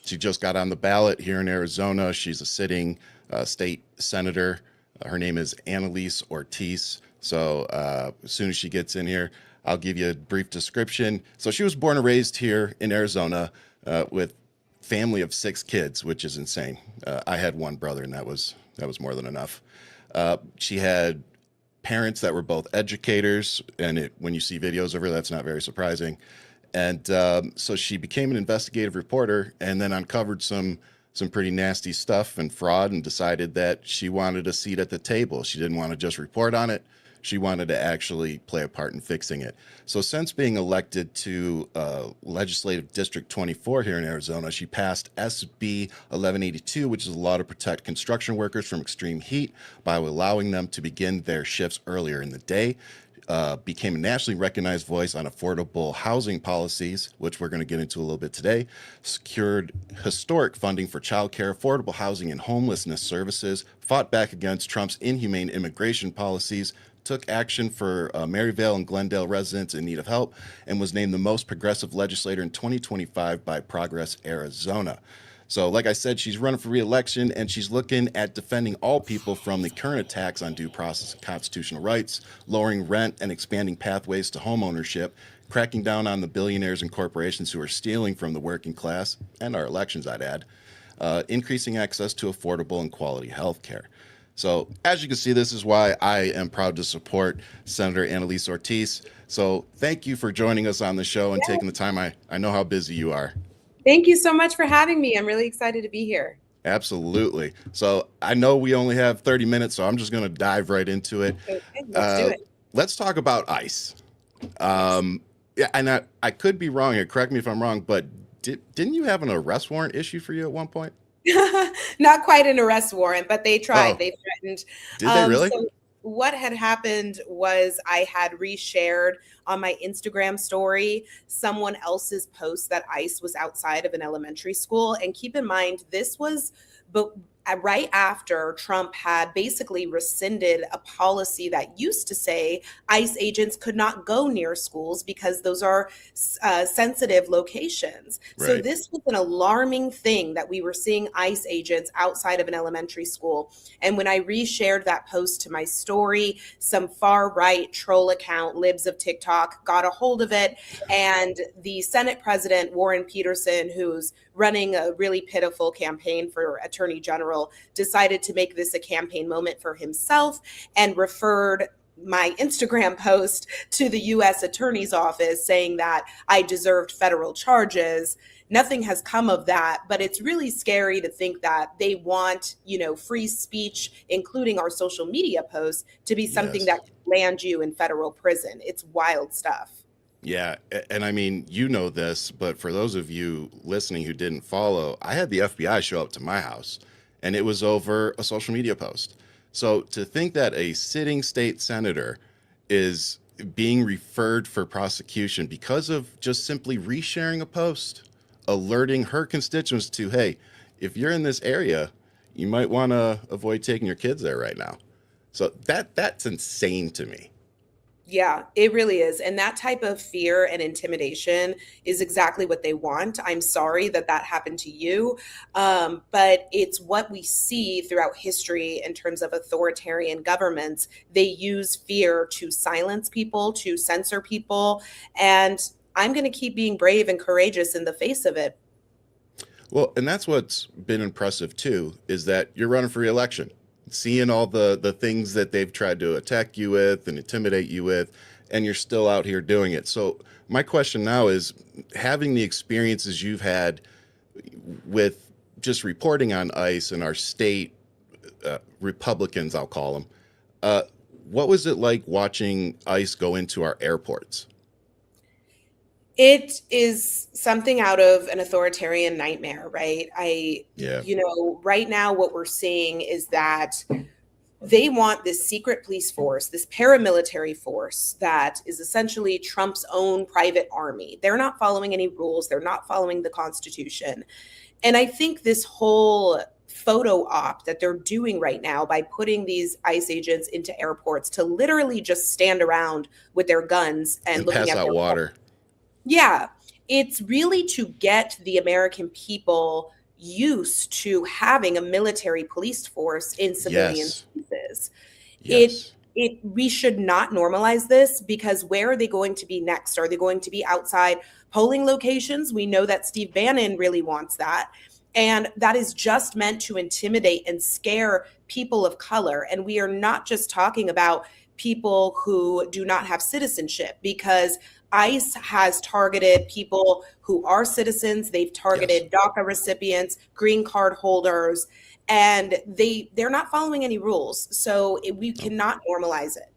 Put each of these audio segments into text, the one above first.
She just got on the ballot here in Arizona. She's a sitting state senator. Her name is Analise Ortiz. So as soon as she gets in here, I'll give you a brief description. So she was born and raised here in Arizona with family of 6 kids, which is insane. I had one brother, and that was more than enough. She had parents that were both educators, and when you see videos of her, that's not very surprising. And so she became an investigative reporter, and then uncovered some pretty nasty stuff and fraud, and decided that she wanted a seat at the table. She didn't want to just report on it. She wanted to actually play a part in fixing it. So since being elected to Legislative District 24 here in Arizona, she passed SB 1182, which is a law to protect construction workers from extreme heat by allowing them to begin their shifts earlier in the day. Became a nationally recognized voice on affordable housing policies, which we're going to get into a little bit today, secured historic funding for childcare, affordable housing, and homelessness services, fought back against Trump's inhumane immigration policies, took action for Maryvale and Glendale residents in need of help, and was named the most progressive legislator in 2025 by Progress Arizona. So like I said, she's running for re-election, and she's looking at defending all people from the current attacks on due process and constitutional rights, lowering rent and expanding pathways to home ownership, cracking down on the billionaires and corporations who are stealing from the working class and our elections, I'd add, increasing access to affordable and quality health care. So as you can see, this is why I am proud to support Senator Analise Ortiz. So thank you for joining us on the show and taking the time. I know how busy you are. Thank you so much for having me. I'm really excited to be here. Absolutely. So I know we only have 30 minutes, so I'm just going to dive right into it. Okay, let's do it. Let's talk about ICE. Yeah, and I could be wrong here. Correct me if I'm wrong, but didn't you have an arrest warrant issued for you at one point? Not quite an arrest warrant, but they tried. Oh. They threatened. Did they really? So what had happened was I had reshared on my Instagram story someone else's post that ICE was outside of an elementary school. And keep in mind, this was right after Trump had basically rescinded a policy that used to say ICE agents could not go near schools because those are sensitive locations. Right. So this was an alarming thing that we were seeing ICE agents outside of an elementary school. And when I reshared that post to my story, some far right troll account, Libs of TikTok, got a hold of it. And the Senate President, Warren Peterson, who's running a really pitiful campaign for Attorney General, decided to make this a campaign moment for himself and referred my Instagram post to the U.S. Attorney's Office saying that I deserved federal charges. Nothing has come of that, but it's really scary to think that they want, free speech, including our social media posts, to be something that could land you in federal prison. It's wild stuff. Yeah, and I mean, you know this, but for those of you listening who didn't follow, I had the FBI show up to my house, and it was over a social media post. So to think that a sitting state senator is being referred for prosecution because of just simply resharing a post, alerting her constituents to, hey, if you're in this area, you might want to avoid taking your kids there right now. So that's insane to me. Yeah, it really is. And that type of fear and intimidation is exactly what they want. I'm sorry that happened to you. But it's what we see throughout history in terms of authoritarian governments. They use fear to silence people, to censor people. And I'm going to keep being brave and courageous in the face of it. Well, and that's what's been impressive, too, is that you're running for re-election. Seeing all the things that they've tried to attack you with and intimidate you with, and you're still out here doing it. So my question now is, having the experiences you've had with just reporting on ICE and our state Republicans, I'll call them, what was it like watching ICE go into our airports? It is something out of an authoritarian nightmare, right? Right now what we're seeing is that they want this secret police force, this paramilitary force that is essentially Trump's own private army. They're not following any rules. They're not following the Constitution. And I think this whole photo op that they're doing right now by putting these ICE agents into airports to literally just stand around with their guns and looking pass at out their water. Yeah. It's really to get the American people used to having a military police force in civilian Yes. spaces. It Yes. we should not normalize this, because where are they going to be next? Are they going to be outside polling locations? We know that Steve Bannon really wants that. And that is just meant to intimidate and scare people of color. And we are not just talking about people who do not have citizenship, because ICE has targeted people who are citizens. They've Yes. targeted DACA recipients, green card holders, and they're not following any rules. So we No. cannot normalize it.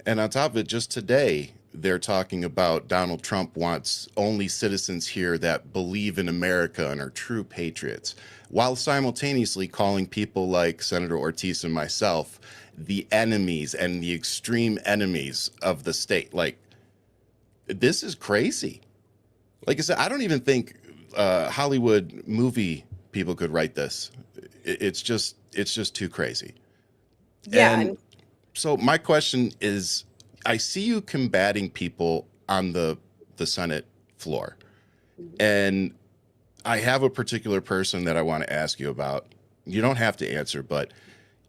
And on top of it, just today, they're talking about Donald Trump wants only citizens here that believe in America and are true patriots, while simultaneously calling people like Senator Ortiz and myself the enemies and the extreme enemies of the state. Like, this is crazy. Like I said, I don't even think Hollywood movie people could write this. It's just too crazy. Yeah, And and so my question is, I see you combating people on the Senate floor, and I have a particular person that I want to ask you about. You don't have to answer, but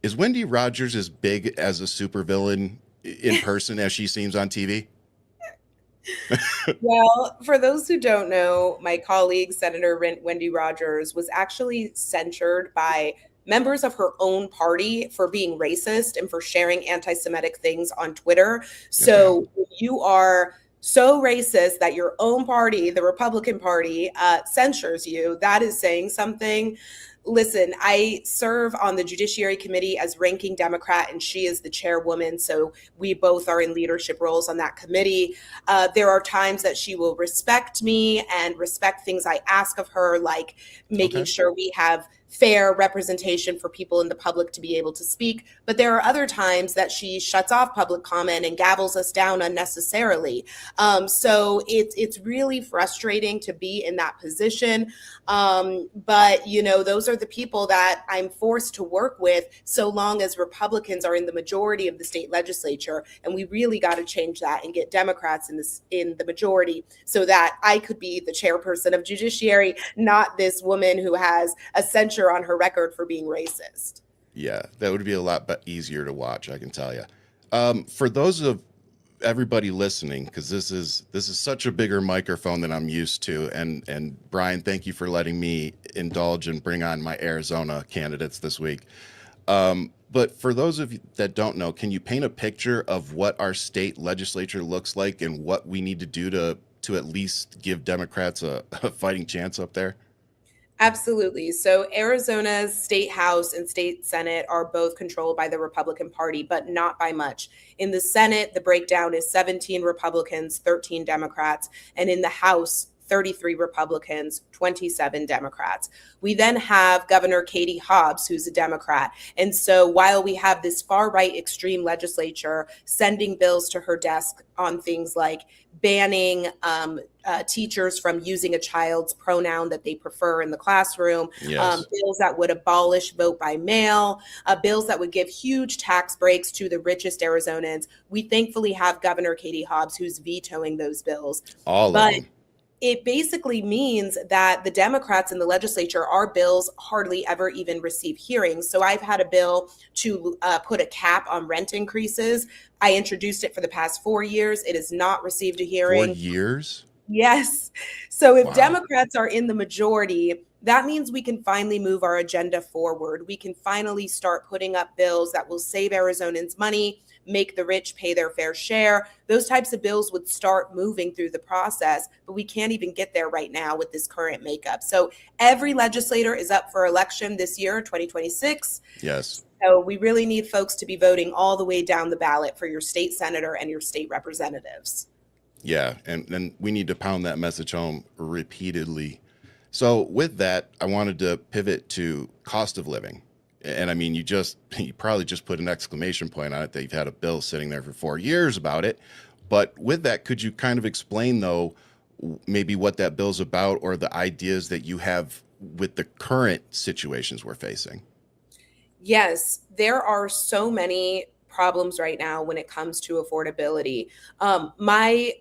is Wendy Rogers as big as a supervillain in person as she seems on TV? well, for those who don't know, my colleague, Senator Wendy Rogers, was actually censured by members of her own party for being racist and for sharing anti Semitic things on Twitter. Okay. So you are so racist that your own party, the Republican Party, censures you. That is saying something. Listen, I serve on the Judiciary Committee as ranking Democrat, and she is the chairwoman. So we both are in leadership roles on that committee. There are times that she will respect me and respect things I ask of her, like making Okay. sure we have fair representation for people in the public to be able to speak. But there are other times that she shuts off public comment and gavels us down unnecessarily. So it's really frustrating to be in that position. But those are the people that I'm forced to work with, so long as Republicans are in the majority of the state legislature. And we really got to change that and get Democrats in the majority, so that I could be the chairperson of Judiciary, not this woman who has a censure on her record for being racist. Yeah, that would be a lot easier to watch, I can tell you. For those of everybody listening, because this is such a bigger microphone than I'm used to, and Brian, thank you for letting me indulge and bring on my Arizona candidates this week. But for those of you that don't know, can you paint a picture of what our state legislature looks like and what we need to do to at least give Democrats a fighting chance up there? Absolutely. So Arizona's state house and state senate are both controlled by the Republican Party, but not by much. In the Senate, the breakdown is 17 Republicans, 13 Democrats, and in the House, 33 Republicans, 27 Democrats. We then have Governor Katie Hobbs, who's a Democrat. And so while we have this far right extreme legislature sending bills to her desk on things like banning teachers from using a child's pronoun that they prefer in the classroom, Yes. bills that would abolish vote by mail, bills that would give huge tax breaks to the richest Arizonans. We thankfully have Governor Katie Hobbs, who's vetoing those bills. All of But them. it basically means that the Democrats in the legislature, our bills hardly ever even receive hearings. So I've had a bill to put a cap on rent increases. I introduced it for the past 4 years. It has not received a 4 hearing. years? Yes. So if Wow. Democrats are in the majority, that means we can finally move our agenda forward. We can finally start putting up bills that will save Arizonans money, make the rich pay their fair share. Those types of bills would start moving through the process, but we can't even get there right now with this current makeup. So every legislator is up for election this year, 2026. Yes. So we really need folks to be voting all the way down the ballot for your state senator and your state representatives. Yeah, and we need to pound that message home repeatedly. So with that, I wanted to pivot to cost of living. And I mean, you probably just put an exclamation point on it that you've had a bill sitting there for 4 years about it. But with that, could you kind of explain though, maybe what that bill's about or the ideas that you have with the current situations we're facing? Yes, there are so many problems right now when it comes to affordability. My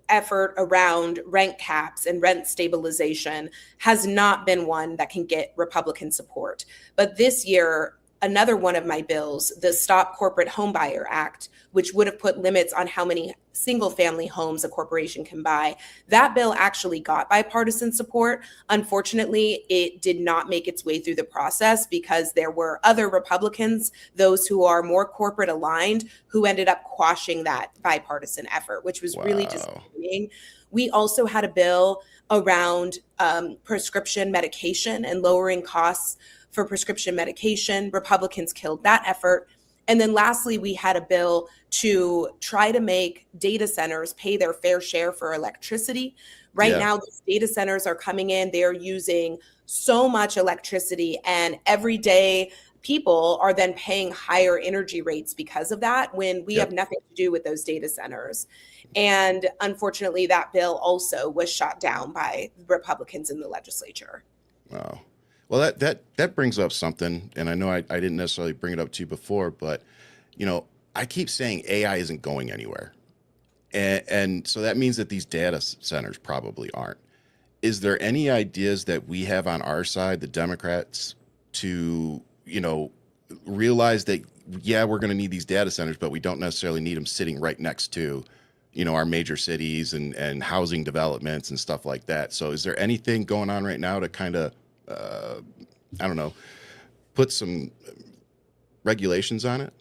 effort around rent caps and rent stabilization has not been one that can get Republican support. But this year, another one of my bills, the Stop Corporate Homebuyer Act, which would have put limits on how many single family homes a corporation can buy, that bill actually got bipartisan support. Unfortunately, it did not make its way through the process because there were other Republicans, those who are more corporate aligned, who ended up quashing that bipartisan effort, which was really disappointing. We also had a bill around prescription medication and lowering costs for prescription medication. Republicans killed that effort. And then lastly, we had a bill to try to make data centers pay their fair share for electricity. Right now, these data centers are coming in, they're using so much electricity, and everyday people are then paying higher energy rates because of that when we have nothing to do with those data centers. And unfortunately, that bill also was shot down by Republicans in the legislature. Wow. Well, that brings up something, and I know I didn't necessarily bring it up to you before, but I keep saying AI isn't going anywhere, and so that means that these data centers probably aren't. Is there any ideas that we have on our side, the Democrats, to realize that we're going to need these data centers, but we don't necessarily need them sitting right next to our major cities and housing developments and stuff like that? So is there anything going on right now to kind of put some regulations on it?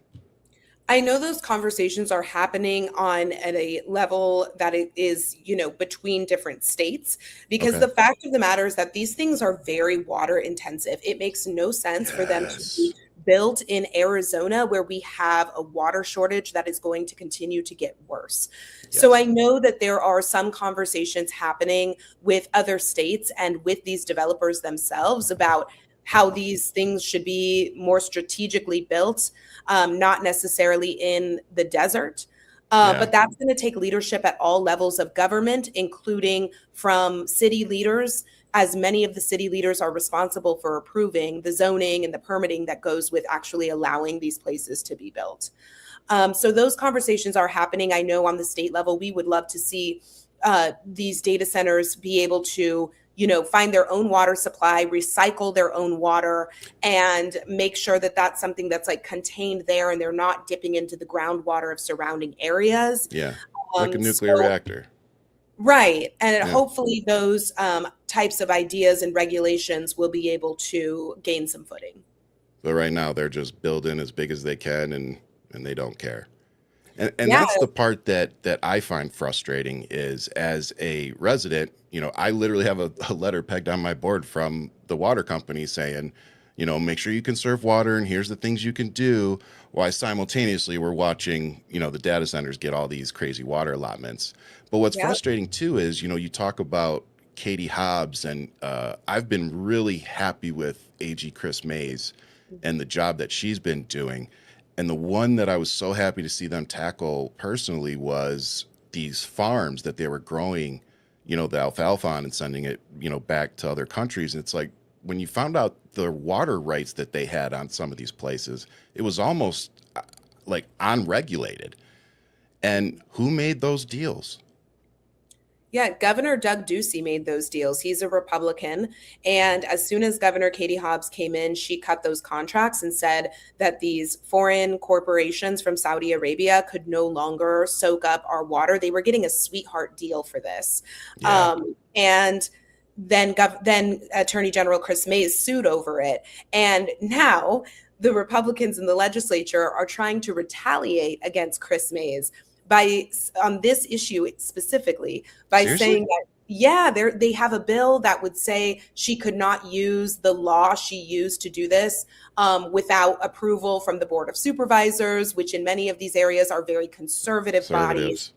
I know those conversations are happening at a level that it is, between different states, because the fact of the matter is that these things are very water intensive. It makes no sense for them to be built in Arizona, where we have a water shortage that is going to continue to get worse. So I know that there are some conversations happening with other states and with these developers themselves about how these things should be more strategically built, not necessarily in the desert. But that's going to take leadership at all levels of government, including from city leaders, as many of the city leaders are responsible for approving the zoning and the permitting that goes with actually allowing these places to be built. So those conversations are happening. I know on the state level, we would love to see these data centers be able to find their own water supply, recycle their own water, and make sure that that's something that's like contained there and they're not dipping into the groundwater of surrounding areas. Yeah, like a nuclear reactor. Right. And hopefully those types of ideas and regulations will be able to gain some footing. But right now they're just building as big as they can and they don't care. And that's the part that I find frustrating is, as a resident, I literally have a letter pegged on my board from the water company saying, make sure you conserve water and here's the things you can do, while simultaneously we're watching, the data centers get all these crazy water allotments. But what's frustrating too is, you talk about Katie Hobbs, and I've been really happy with AG Chris Mays and the job that she's been doing. And the one that I was so happy to see them tackle personally was these farms that they were growing, the alfalfa on and sending it, back to other countries. And it's like, when you found out the water rights that they had on some of these places, it was almost like unregulated. And who made those deals? Yeah, Governor Doug Ducey made those deals. He's a Republican. And as soon as Governor Katie Hobbs came in, she cut those contracts and said that these foreign corporations from Saudi Arabia could no longer soak up our water. They were getting a sweetheart deal for this. And then Attorney General Chris Mays sued over it. And now the Republicans in the legislature are trying to retaliate against Chris Mays on this issue specifically by saying that, they have a bill that would say she could not use the law she used to do this without approval from the Board of Supervisors, which in many of these areas are very conservative bodies.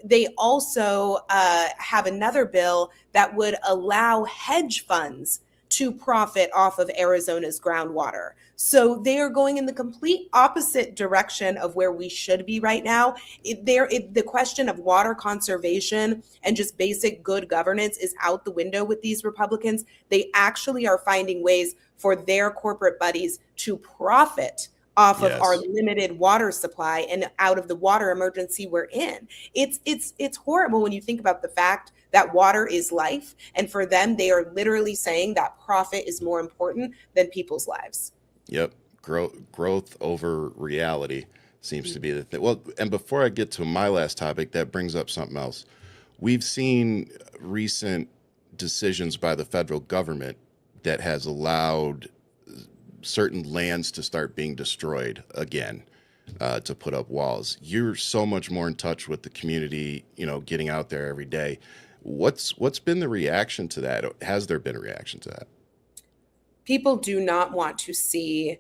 They also have another bill that would allow hedge funds to profit off of Arizona's groundwater. So they are going in the complete opposite direction of where we should be right now. The question of water conservation and just basic good governance is out the window with these Republicans. They actually are finding ways for their corporate buddies to profit off of our Yes. limited water supply and out of the water emergency we're in. It's horrible when you think about the fact that water is life, and for them they are literally saying that profit is more important than people's lives. Yep. Growth over reality seems to be the thing. Well, and before I get to my last topic, that brings up something else. We've seen recent decisions by the federal government that has allowed certain lands to start being destroyed again, to put up walls. You're so much more in touch with the community, getting out there every day. What's been the reaction to that? Has there been a reaction to that? People do not want to see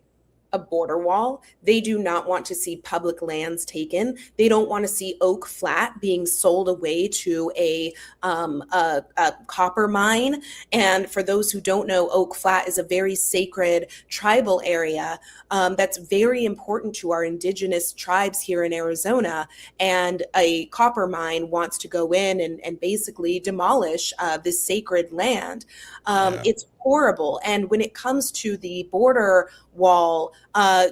a border wall. They do not want to see public lands taken. They don't want to see Oak Flat being sold away to a copper mine. And for those who don't know, Oak Flat is a very sacred tribal area that's very important to our indigenous tribes here in Arizona. And a copper mine wants to go in and basically demolish this sacred land. Yeah. It's horrible. And when it comes to the border wall,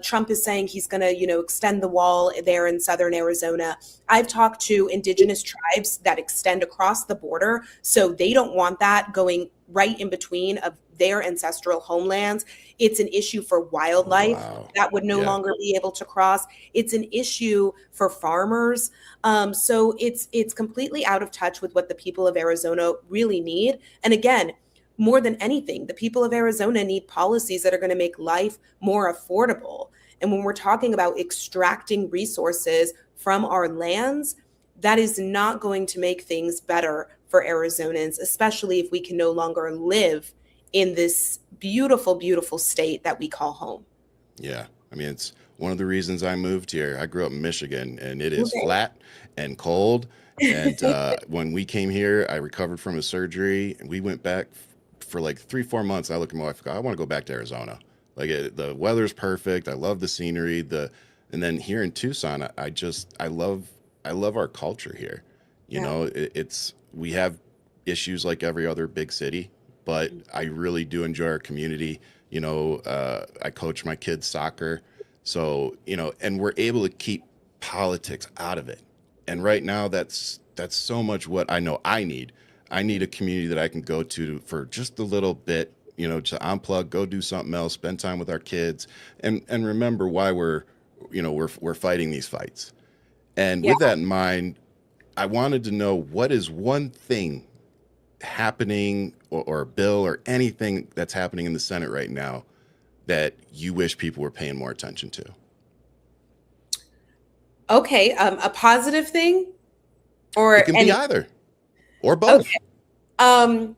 Trump is saying he's going to, extend the wall there in southern Arizona. I've talked to indigenous tribes that extend across the border, so they don't want that going right in between of their ancestral homelands. It's an issue for wildlife Wow. that would no Yeah. longer be able to cross. It's an issue for farmers. So it's completely out of touch with what the people of Arizona really need. And again, more than anything, the people of Arizona need policies that are going to make life more affordable. And when we're talking about extracting resources from our lands, that is not going to make things better for Arizonans, especially if we can no longer live in this beautiful, beautiful state that we call home. Yeah. I mean, it's one of the reasons I moved here. I grew up in Michigan, and it is Okay. flat and cold. And when we came here, I recovered from a surgery, and we went back for like 3-4 months. I looked at my wife and go, I want to go back to Arizona. Like, the weather's perfect. I love the scenery. And then here in Tucson, I love our culture here. Yeah. We have issues like every other big city, but I really do enjoy our community. I coach my kids soccer. So, and we're able to keep politics out of it. And right now that's so much what I know I need. I need a community that I can go to for just a little bit, to unplug, go do something else, spend time with our kids, and remember why we're fighting these fights. And Yeah. with that in mind, I wanted to know, what is one thing happening, or a bill or anything that's happening in the Senate right now that you wish people were paying more attention to? Okay. A positive thing or It can be any? either or both. Okay. Um,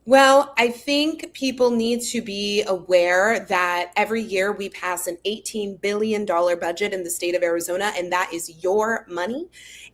Well, I think people need to be aware that every year we pass an $18 billion budget in the state of Arizona, and that is your money.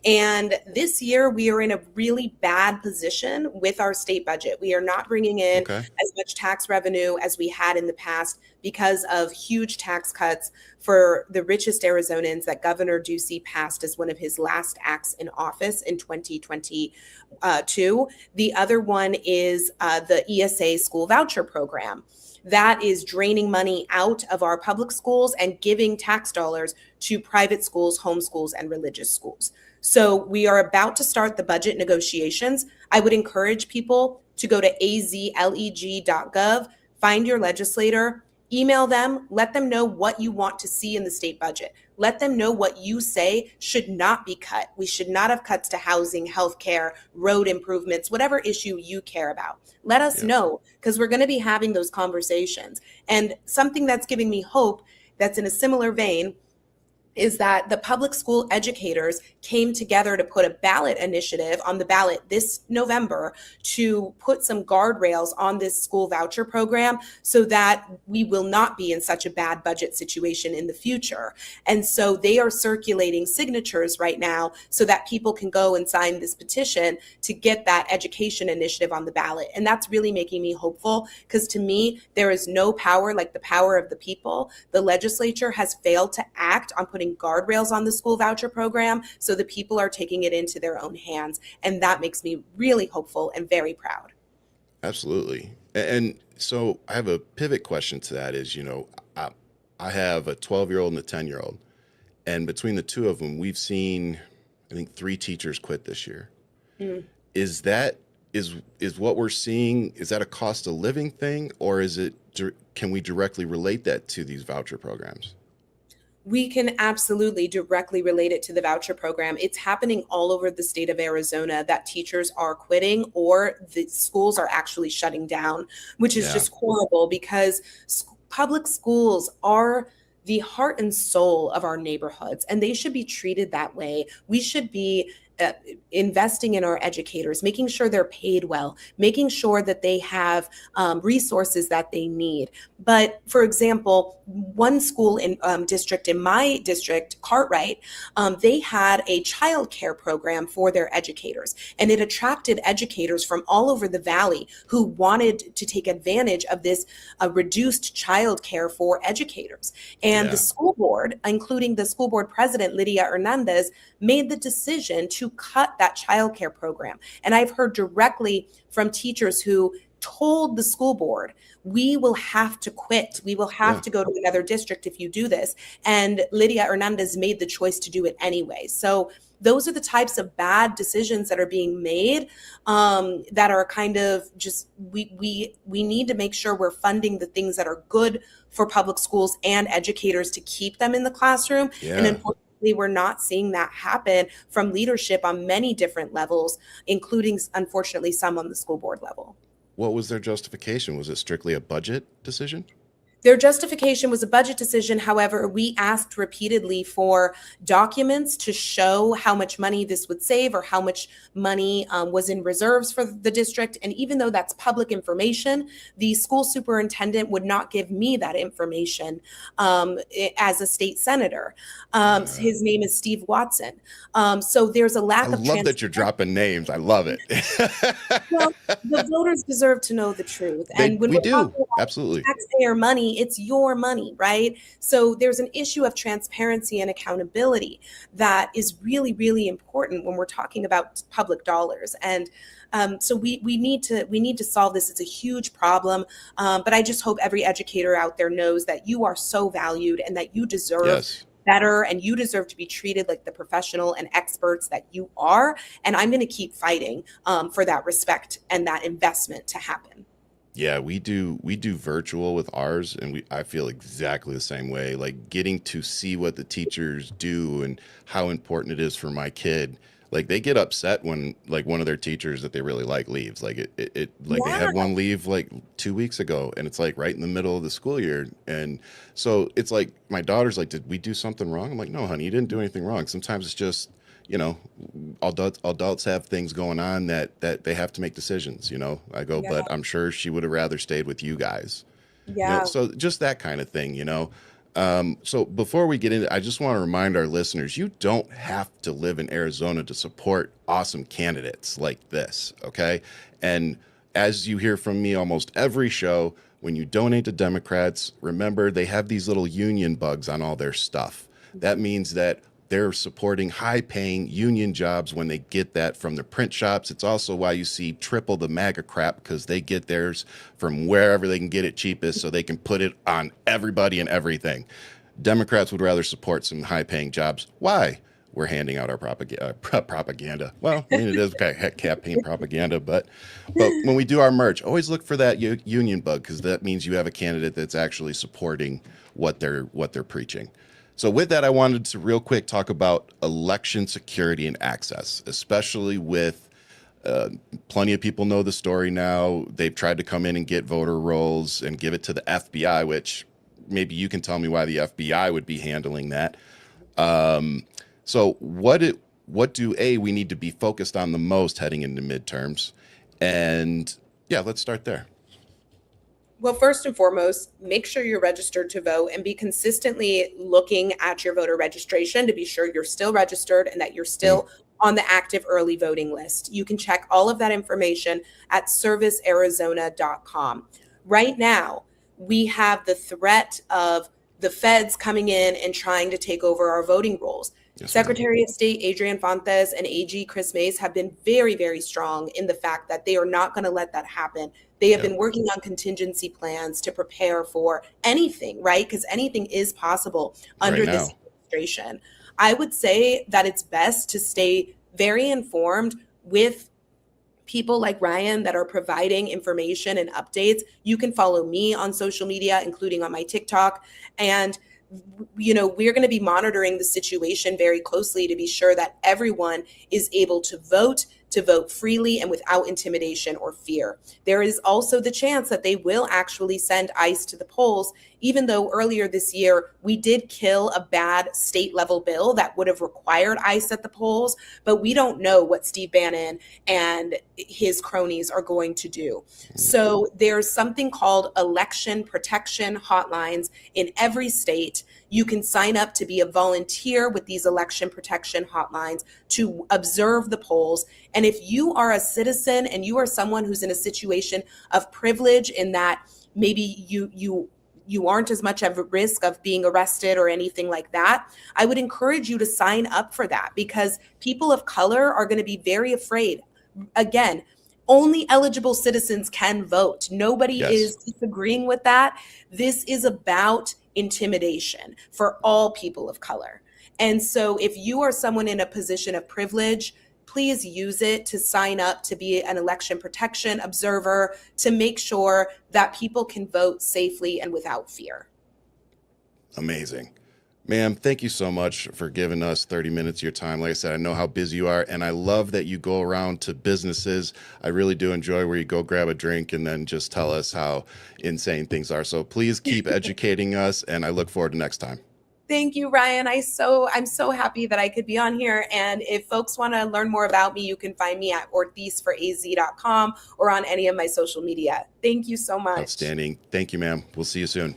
And this year we are in a really bad position with our state budget. We are not bringing in Okay. as much tax revenue as we had in the past because of huge tax cuts for the richest Arizonans that Governor Ducey passed as one of his last acts in office in 2022. The other one is the ESA school voucher program. That is draining money out of our public schools and giving tax dollars to private schools, homeschools, and religious schools. So we are about to start the budget negotiations. I would encourage people to go to azleg.gov, find your legislator, email them, let them know what you want to see in the state budget. Let them know what you say should not be cut. We should not have cuts to housing, healthcare, road improvements, whatever issue you care about. Let us Yeah. know, because we're going to be having those conversations. And something that's giving me hope, that's in a similar vein, is that the public school educators came together to put a ballot initiative on the ballot this November to put some guardrails on this school voucher program so that we will not be in such a bad budget situation in the future. And so they are circulating signatures right now so that people can go and sign this petition to get that education initiative on the ballot. And that's really making me hopeful, because to me, there is no power like the power of the people. The legislature has failed to act on putting guardrails on the school voucher program, so the people are taking it into their own hands. And that makes me really hopeful and very proud. Absolutely. And so I have a pivot question to that is, I have a 12-year-old and a 10-year-old. And between the two of them, we've seen, I think, 3 teachers quit this year. Mm. Is that is what we're seeing? Is that a cost of living thing, or is it? Can we directly relate that to these voucher programs? We can absolutely directly relate it to the voucher program. It's happening all over the state of Arizona that teachers are quitting or the schools are actually shutting down, which is Yeah, just horrible because public schools are the heart and soul of our neighborhoods, and they should be treated that way. We should be investing in our educators, making sure they're paid well, making sure that they have resources that they need. But for example, one school in district in my district, Cartwright, they had a child care program for their educators, and it attracted educators from all over the valley who wanted to take advantage of this reduced child care for educators. And the yeah, school board, including the school board president, Lydia Hernandez, made the decision to cut that childcare program. And I've heard directly from teachers who told the school board, we will have to quit. We will have yeah. to go to another district if you do this. And Lydia Hernandez made the choice to do it anyway. So those are the types of bad decisions that are being made, that are kind of just, we need to make sure we're funding the things that are good for public schools and educators to keep them in the classroom. And Yeah. unfortunately, we're not seeing that happen from leadership on many different levels, including, unfortunately, some on the school board level. What was their justification? Was it strictly a budget decision? Their justification was a budget decision. However, we asked repeatedly for documents to show how much money this would save or how much money was in reserves for the district. And even though that's public information, the school superintendent would not give me that information as a state senator. Uh, His name is Steve Watson. So there's a I lack of love that you're transparency. dropping names. I love it. Well, the voters deserve to know the truth. And when We we're do. talking about Absolutely. taxpayer money, it's your money, right? So there's an issue of transparency and accountability that is really, really important when we're talking about public dollars. And so we need to solve this. It's a huge problem. But I just hope every educator out there knows that you are so valued and that you deserve Yes. better and you deserve to be treated like the professional and experts that you are. And I'm going to keep fighting for that respect and that investment to happen. Yeah, we do virtual with ours, and I feel exactly the same way. Like getting to see what the teachers do and how important it is for my kid. Like they get upset when like one of their teachers that they really like leaves. Like it like they Yeah. had one leave like 2 weeks ago, and it's like right in the middle of the school year. And so it's like my daughter's like, did we do something wrong? I'm like, no, honey, you didn't do anything wrong. Sometimes it's just, you know, adults have things going on that they have to make decisions. I go, Yeah. but I'm sure she would have rather stayed with you guys. Yeah. So just that kind of thing. So before we get into, I just want to remind our listeners, you don't have to live in Arizona to support awesome candidates like this. Okay. And as you hear from me almost every show, when you donate to Democrats, remember they have these little union bugs on all their stuff. That means that they're supporting high paying union jobs when they get that from the print shops. It's also why you see triple the MAGA crap, because they get theirs from wherever they can get it cheapest so they can put it on everybody and everything. Democrats would rather support some high paying jobs. Why? We're handing out our propaganda. Well, I mean, it is campaign propaganda, but when we do our merch, always look for that union bug, because that means you have a candidate that's actually supporting what they're preaching. So with that, I wanted to real quick talk about election security and access, especially with plenty of people know the story now. They've tried to come in and get voter rolls and give it to the FBI, which maybe you can tell me why the FBI would be handling that. So what do we need to be focused on the most heading into midterms? And yeah, let's start there. Well, first and foremost, make sure you're registered to vote and be consistently looking at your voter registration to be sure you're still registered and that you're still on the active early voting list. You can check all of that information at servicearizona.com. Right now, we have the threat of the feds coming in and trying to take over our voting rolls. Yes, ma'am. Secretary of State Adrian Fontes and AG Chris Mays have been very, very strong in the fact that they are not going to let that happen. They have Yep. been working on contingency plans to prepare for anything, right? Because anything is possible under Right this now. administration. I would say that it's best to stay very informed with people like Ryan that are providing information and updates. You can follow me on social media, including on my TikTok. And we're going to be monitoring the situation very closely to be sure that everyone is able to vote freely and without intimidation or fear. There is also the chance that they will actually send ICE to the polls, even though earlier this year we did kill a bad state level bill that would have required ICE at the polls, but we don't know what Steve Bannon and his cronies are going to do. So there's something called election protection hotlines in every state. You can sign up to be a volunteer with these election protection hotlines to observe the polls. And if you are a citizen and you are someone who's in a situation of privilege in that maybe you aren't as much of a risk of being arrested or anything like that, I would encourage you to sign up for that, because people of color are going to be very afraid. Again, only eligible citizens can vote. Nobody Yes. is disagreeing with that. This is about intimidation for all people of color. And so if you are someone in a position of privilege, please use it to sign up to be an election protection observer to make sure that people can vote safely and without fear. Amazing. Ma'am, thank you so much for giving us 30 minutes of your time. Like I said, I know how busy you are, and I love that you go around to businesses. I really do enjoy where you go grab a drink and then just tell us how insane things are. So please keep educating us, and I look forward to next time. Thank you, Ryan. I'm so happy that I could be on here. And if folks want to learn more about me, you can find me at ortizforaz.com or on any of my social media. Thank you so much. Outstanding. Thank you, ma'am. We'll see you soon.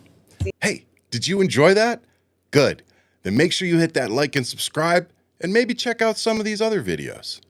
Hey, did you enjoy that? Good. Then make sure you hit that like and subscribe, and maybe check out some of these other videos.